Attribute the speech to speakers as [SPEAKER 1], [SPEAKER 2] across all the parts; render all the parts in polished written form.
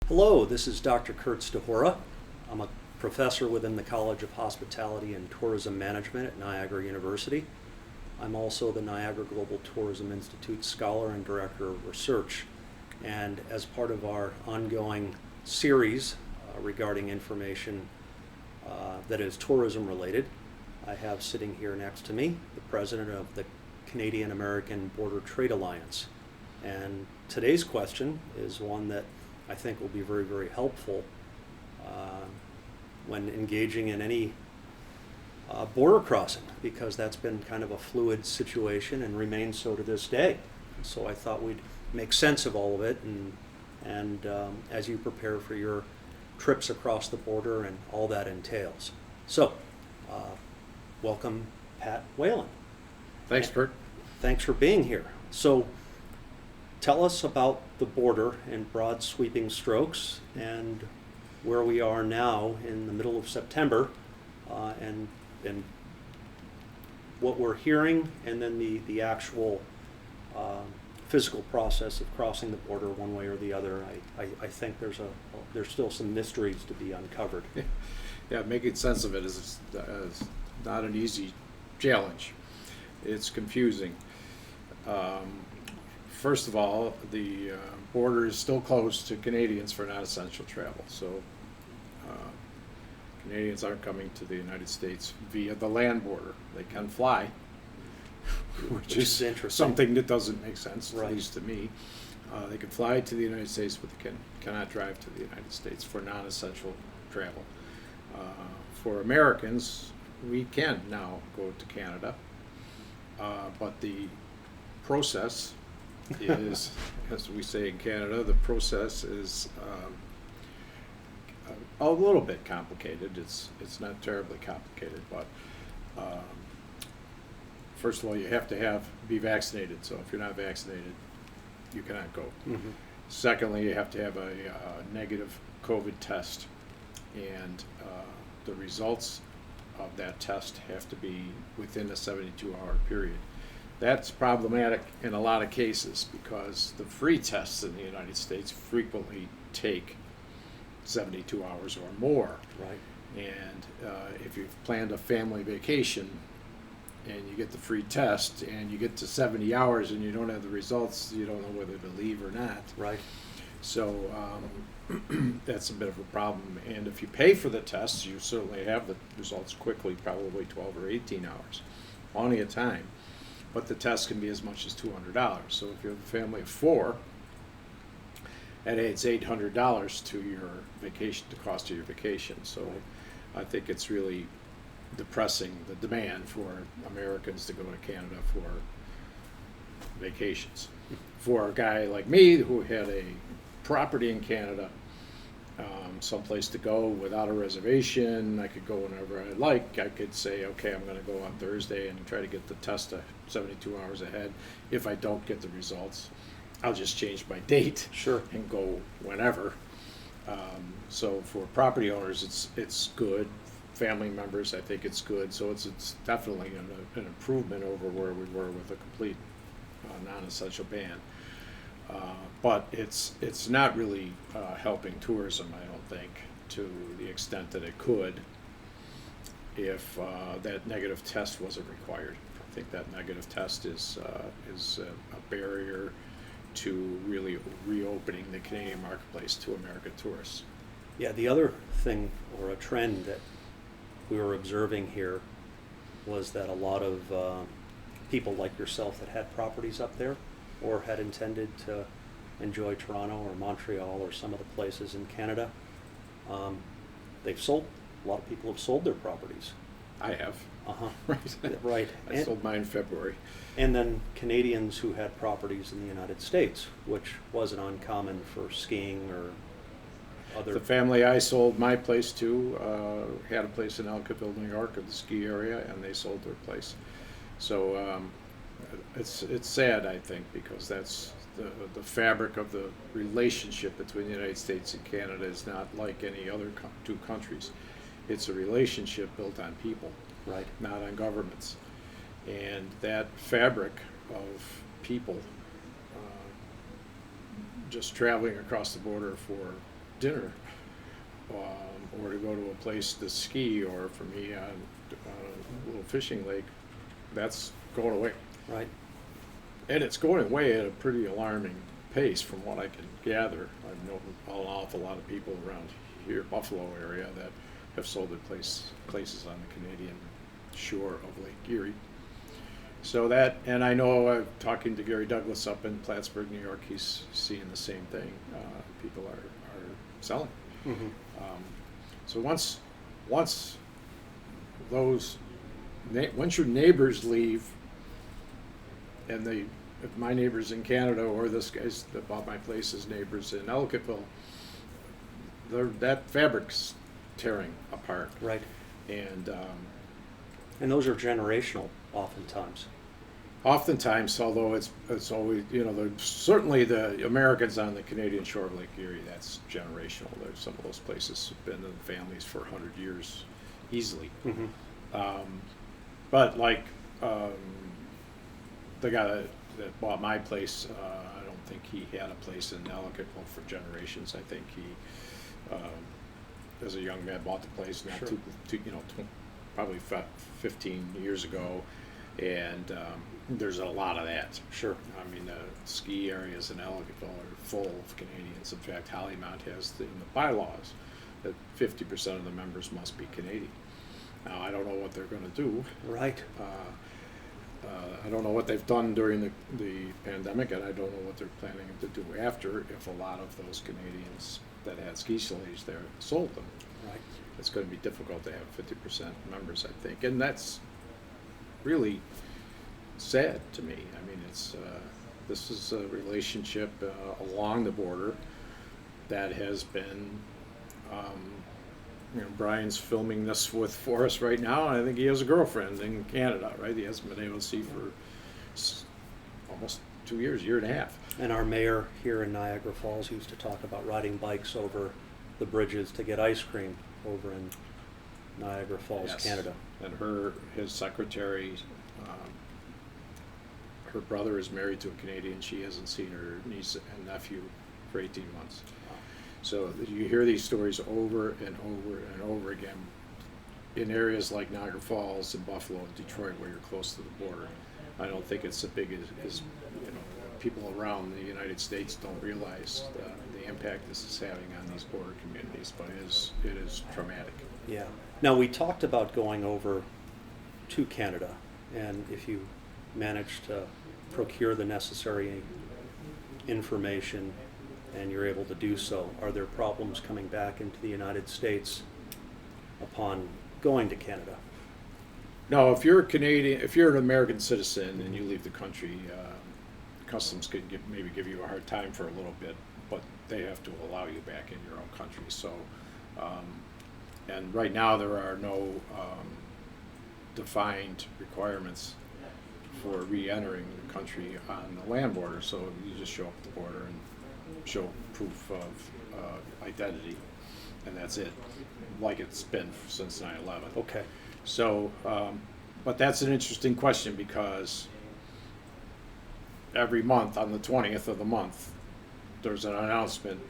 [SPEAKER 1] Hello, this is Dr. Kurt Stahura. I'm a professor within the College of Hospitality and Tourism Management at Niagara University. I'm also the Niagara Global Tourism Institute Scholar and Director of Research. And as part of our ongoing series regarding information that is tourism related, I have sitting here next to me the president of the Canadian American Border Trade Alliance. And today's question is one that I think will be very, very helpful when engaging in any border crossing, because that's been kind of a fluid situation and remains so to this day. So I thought we'd make sense of all of it, and as you prepare for your trips across the border and all that entails. So, welcome, Pat Whalen.
[SPEAKER 2] Thanks, Kurt.
[SPEAKER 1] Thanks for being here. So, tell us about the border in broad sweeping strokes and where we are now in the middle of September, and what we're hearing, and then the actual physical process of crossing the border one way or the other. I think there's still some mysteries to be uncovered.
[SPEAKER 2] Yeah, making sense of it is not an easy challenge. It's confusing. First of all, the border is still closed to Canadians for non-essential travel. So Canadians aren't coming to the United States via the land border. They can fly, which is
[SPEAKER 1] interesting.
[SPEAKER 2] Something that doesn't make sense,
[SPEAKER 1] Right.
[SPEAKER 2] at least to me. They can fly to the United States, but they cannot drive to the United States for non-essential travel. For Americans, we can now go to Canada, but the process is, as we say in Canada, the process is a little bit complicated. It's not terribly complicated, but first of all, you have to be vaccinated. So if you're not vaccinated, you cannot go.
[SPEAKER 1] Mm-hmm.
[SPEAKER 2] Secondly, you have to have a negative COVID test, and the results of that test have to be within a 72-hour period. That's problematic in a lot of cases because the free tests in the United States frequently take 72 hours or more.
[SPEAKER 1] Right.
[SPEAKER 2] And if you've planned a family vacation and you get the free test and you get to 70 hours and you don't have the results, you don't know whether to leave or not.
[SPEAKER 1] Right.
[SPEAKER 2] So that's a bit of a problem. And if you pay for the tests, you certainly have the results quickly, probably 12 or 18 hours, plenty of time. But the test can be as much as $200. So if you have a family of four, that adds $800 to your vacation, the cost of your vacation. So I think it's really depressing, the demand for Americans to go to Canada for vacations. For a guy like me who had a property in Canada, someplace to go without a reservation, I could go whenever I like. I could say, okay, I'm going to go on Thursday and try to get the test 72 hours ahead. If I don't get the results, I'll just change my date.
[SPEAKER 1] Sure.
[SPEAKER 2] And go whenever. So for property owners, it's good. Family members, I think it's good. So it's definitely an improvement over where we were with a complete non-essential ban. But it's not really helping tourism, I don't think, to the extent that it could if that negative test wasn't required. I think that negative test is a barrier to really reopening the Canadian marketplace to American tourists.
[SPEAKER 1] Yeah, the other thing, or a trend that we were observing here, was that a lot of people like yourself that had properties up there or had intended to enjoy Toronto or Montreal or some of the places in Canada, they've sold. A lot of people have sold their properties.
[SPEAKER 2] I have.
[SPEAKER 1] Uh-huh.
[SPEAKER 2] Right.
[SPEAKER 1] Right.
[SPEAKER 2] I sold mine in February.
[SPEAKER 1] And then Canadians who had properties in the United States, which wasn't uncommon for skiing or other.
[SPEAKER 2] The family I sold my place to had a place in Elkaville, New York, at the ski area, and they sold their place. So it's sad, I think, because that's the fabric of the relationship between the United States and Canada is not like any other two countries. It's a relationship built on people,
[SPEAKER 1] Right.
[SPEAKER 2] not on governments. And that fabric of people just traveling across the border for dinner, or to go to a place to ski, or for me on a little fishing lake, that's going away.
[SPEAKER 1] Right.
[SPEAKER 2] And it's going away at a pretty alarming pace from what I can gather. I've known an awful lot of people around here, Buffalo area, that have sold their places on the Canadian shore of Lake Erie. So that, and I know talking to Gary Douglas up in Plattsburgh, New York, he's seeing the same thing. People are selling.
[SPEAKER 1] Mm-hmm.
[SPEAKER 2] So once your neighbors leave, and if my neighbors in Canada or this guy's that bought my place's neighbors in Ellicottville, that fabric's tearing apart.
[SPEAKER 1] Right.
[SPEAKER 2] And
[SPEAKER 1] those are generational, oftentimes.
[SPEAKER 2] Oftentimes, although it's always, certainly the Americans on the Canadian shore of Lake Erie, that's generational. There's some of those places have been in families for 100 years easily.
[SPEAKER 1] Mm-hmm.
[SPEAKER 2] But like the guy that bought my place, I don't think he had a place in Ellicottville for generations. I think he, as a young man, bought the place not
[SPEAKER 1] Sure.
[SPEAKER 2] probably 15 years ago, and there's a lot of that.
[SPEAKER 1] Sure.
[SPEAKER 2] I mean, the ski areas in Ellicottville are full of Canadians. In fact, Hollymount has in the bylaws that 50% of the members must be Canadian. Now, I don't know what they're going to do.
[SPEAKER 1] Right.
[SPEAKER 2] I don't know what they've done during the pandemic, and I don't know what they're planning to do after, if a lot of those Canadians that had ski chalets there sold them.
[SPEAKER 1] Right.
[SPEAKER 2] It's going to be difficult to have 50% members, I think, and that's really sad to me. I mean, this is a relationship along the border that has been. Brian's filming this for us right now, and I think he has a girlfriend in Canada, right? He hasn't been able to see for almost 2 years, year and a half.
[SPEAKER 1] And our mayor here in Niagara Falls used to talk about riding bikes over the bridges to get ice cream over in Niagara Falls,
[SPEAKER 2] Yes.
[SPEAKER 1] Canada.
[SPEAKER 2] And his secretary, her brother is married to a Canadian. She hasn't seen her niece and nephew for 18 months. So you hear these stories over and over and over again in areas like Niagara Falls and Buffalo and Detroit, where you're close to the border. I don't think it's as big as people around the United States don't realize the impact this is having on these border communities, but it is traumatic.
[SPEAKER 1] Yeah. Now, we talked about going over to Canada, and if you manage to procure the necessary information and you're able to do so, are there problems coming back into the United States upon going to Canada?
[SPEAKER 2] No, if you're a Canadian, if you're an American citizen and you leave the country, customs could maybe give you a hard time for a little bit, but they have to allow you back in your own country. So, and right now there are no defined requirements for re-entering the country on the land border. So you just show up at the border and show proof of identity, and that's it, like it's been since 9/11.
[SPEAKER 1] Okay.
[SPEAKER 2] So, but that's an interesting question, because every month on the 20th of the month, there's an announcement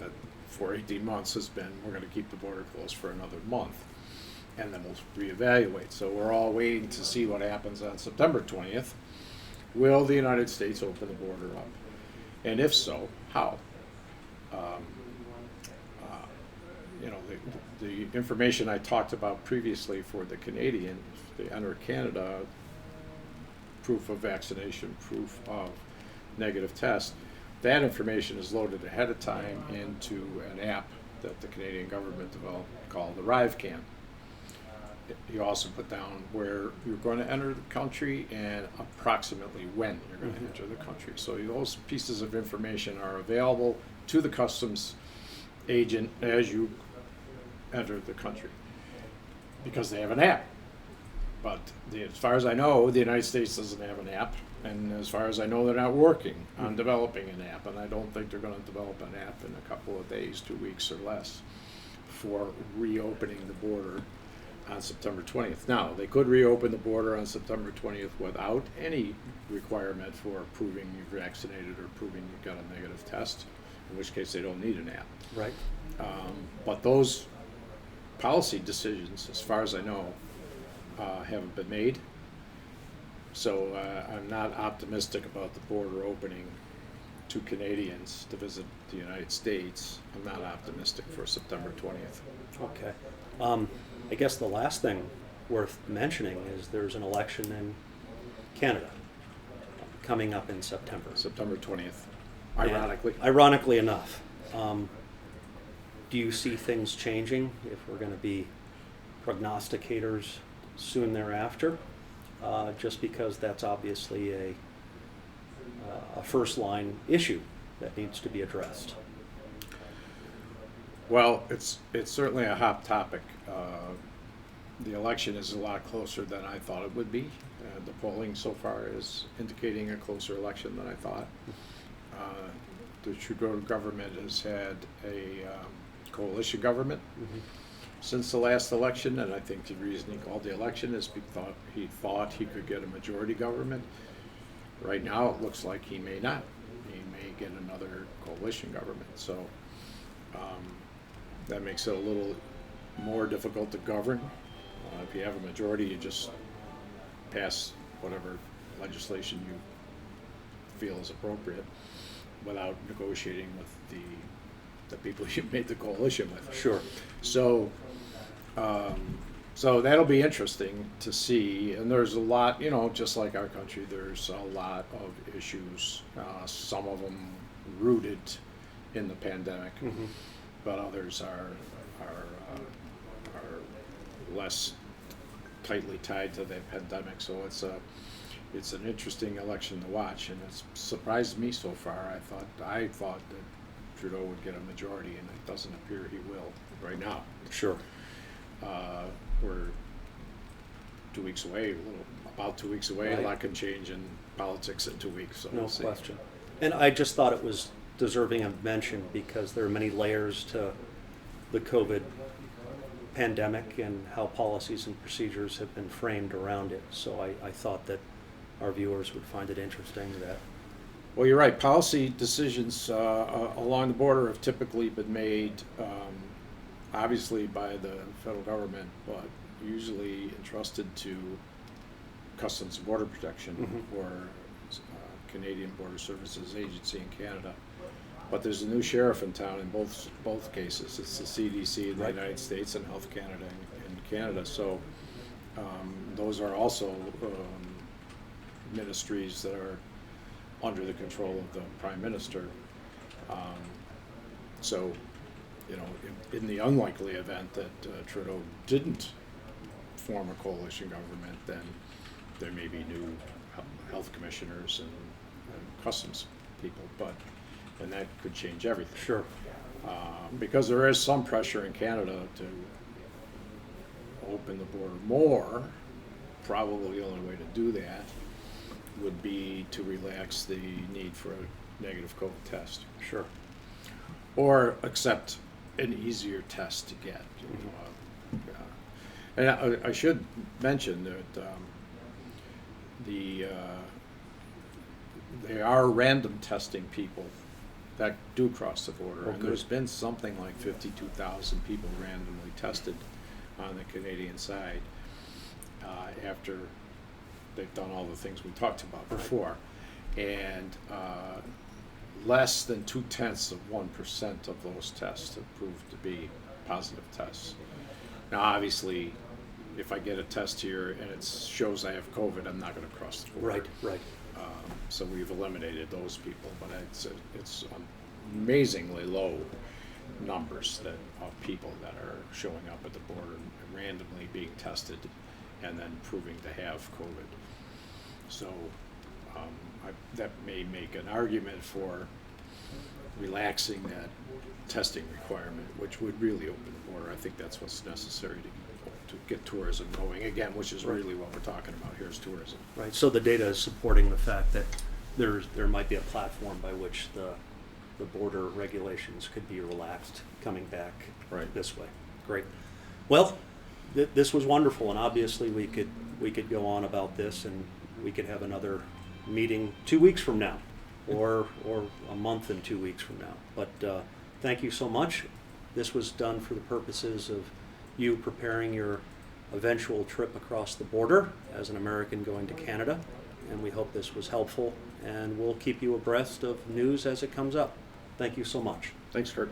[SPEAKER 2] that for 18 months has been, we're going to keep the border closed for another month, and then we'll reevaluate. So we're all waiting to see what happens on September 20th. Will the United States open the border up? And if so, how? The information I talked about previously for the Canadian, if they enter Canada, proof of vaccination, proof of negative test, that information is loaded ahead of time into an app that the Canadian government developed called ArriveCan. You also put down where you're going to enter the country and approximately when you're going to enter the country. So those pieces of information are available to the customs agent as you enter the country, because they have an app. But as far as I know, the United States doesn't have an app, and as far as I know, they're not working on developing an app, and I don't think they're going to develop an app in a couple of days, 2 weeks or less, for reopening the border on September 20th. Now, they could reopen the border on September 20th without any requirement for proving you're vaccinated or proving you've got a negative test, in which case they don't need an app.
[SPEAKER 1] Right.
[SPEAKER 2] But those policy decisions, as far as I know, haven't been made. So I'm not optimistic about the border opening to Canadians to visit the United States. I'm not optimistic for September 20th.
[SPEAKER 1] Okay. I guess the last thing worth mentioning is there's an election in Canada coming up in September.
[SPEAKER 2] September 20th,
[SPEAKER 1] And
[SPEAKER 2] ironically.
[SPEAKER 1] ironically enough. Do you see things changing if we're going to be prognosticators soon thereafter? Just because that's obviously a first line issue that needs to be addressed.
[SPEAKER 2] Well, it's certainly a hot topic. The election is a lot closer than I thought it would be. The polling so far is indicating a closer election than I thought. The Trudeau government has had a coalition government since the last election, and I think the reason he called the election is because he thought he could get a majority government. Right now, it looks like he may not. He may get another coalition government. So that makes it a little more difficult to govern. If you have a majority, you just pass whatever legislation you feel is appropriate without negotiating with the people you made the coalition with.
[SPEAKER 1] Sure.
[SPEAKER 2] So, so that'll be interesting to see. And there's a lot, you know, just like our country, there's a lot of issues. Some of them rooted in the pandemic, but others are less tightly tied to the pandemic. So it's an interesting election to watch, and it's surprised me so far. I thought that Trudeau would get a majority, and it doesn't appear he will right now.
[SPEAKER 1] Sure.
[SPEAKER 2] We're 2 weeks away, about 2 weeks away.
[SPEAKER 1] Right.
[SPEAKER 2] A lot can change in politics in 2 weeks. So
[SPEAKER 1] No
[SPEAKER 2] we'll see.
[SPEAKER 1] question. And I just thought it was deserving of mention because there are many layers to the COVID pandemic and how policies and procedures have been framed around it. So I thought that our viewers would find it interesting that.
[SPEAKER 2] Well, you're right. Policy decisions along the border have typically been made, obviously by the federal government, but usually entrusted to Customs and Border Protection or Canadian Border Services Agency in Canada. But there's a new sheriff in town in both cases. It's the CDC in the
[SPEAKER 1] Right.
[SPEAKER 2] United States and Health Canada in Canada. So those are also ministries that are under the control of the Prime Minister. So, you know, in the unlikely event that Trudeau didn't form a coalition government, then there may be new health commissioners and customs people, and that could change everything.
[SPEAKER 1] Sure.
[SPEAKER 2] Because there is some pressure in Canada to open the border more. Probably the only way to do that would be to relax the need for a negative COVID test,
[SPEAKER 1] Sure.
[SPEAKER 2] or accept an easier test to get. And I should mention that they are random testing people that do cross the border.
[SPEAKER 1] Oh,
[SPEAKER 2] And
[SPEAKER 1] good.
[SPEAKER 2] there's been something like 52,000 people randomly tested on the Canadian side after they've done all the things we talked about before. And less than 0.2% of those tests have proved to be positive tests. Now, obviously, if I get a test here and it shows I have COVID, I'm not going to cross the border.
[SPEAKER 1] Right.
[SPEAKER 2] So we've eliminated those people, but it's amazingly low numbers of people that are showing up at the border and randomly being tested and then proving to have COVID. So that may make an argument for relaxing that testing requirement, which would really open the border. I think that's what's necessary to get tourism going again, which is really what we're talking about here is tourism.
[SPEAKER 1] Right. So the data is supporting the fact that there might be a platform by which the border regulations could be relaxed coming back this way. Great. Well, this was wonderful, and obviously we could go on about this, and we could have another meeting 2 weeks from now or a month and 2 weeks from now. But thank you so much. This was done for the purposes of you preparing your eventual trip across the border as an American going to Canada, and we hope this was helpful, and we'll keep you abreast of news as it comes up. Thank you so much.
[SPEAKER 2] Thanks, Kurt.